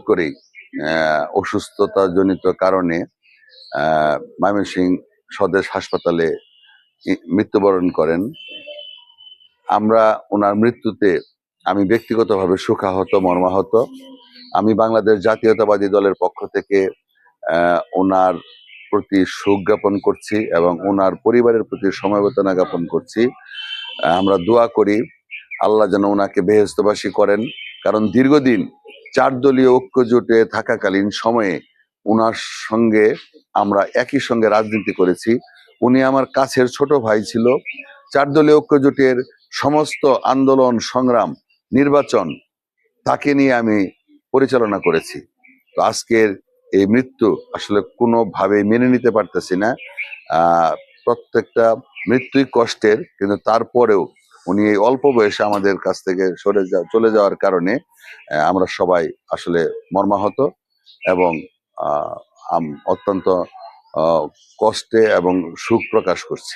করেই অসুস্থতাজনিত কারণে ময়মনসিংহ স্বদেশ হাসপাতালে মৃত্যুবরণ করেন। আমরা ওনার মৃত্যুতে আমি ব্যক্তিগতভাবে শোকাহত, মর্মাহত। আমি বাংলাদেশ জাতীয়তাবাদী দলের পক্ষ থেকে ওনার প্রতি শোক জ্ঞাপন করছি এবং ওনার পরিবারের প্রতি সমবেদনা জ্ঞাপন করছি। আমরা দোয়া করি আল্লাহ যেন ওনাকে বেহেশতবাসী করেন, কারণ দীর্ঘদিন 4 দলীয় ঐক্য জোটে থাকাকালীন সময়ে ওনার সঙ্গে আমরা একই সঙ্গে রাজনীতি করেছি। উনি আমার কাছের ছোট ভাই ছিল। 4 দলীয় ঐক্য জোটের সমস্ত আন্দোলন, সংগ্রাম, নির্বাচন তাকে নিয়ে আমি পরিচালনা করেছি। তো আজকের এই মৃত্যু আসলে কোনোভাবেই মেনে নিতে পারতেছি না। প্রত্যেকটা মৃত্যুই কষ্টের, কিন্তু তারপরেও উনি এই অল্প বয়সে আমাদের কাছ থেকে চলে যাওয়ার কারণে আমরা সবাই আসলে মর্মাহত এবং অত্যন্ত কষ্টে এবং সুখ প্রকাশ করছি।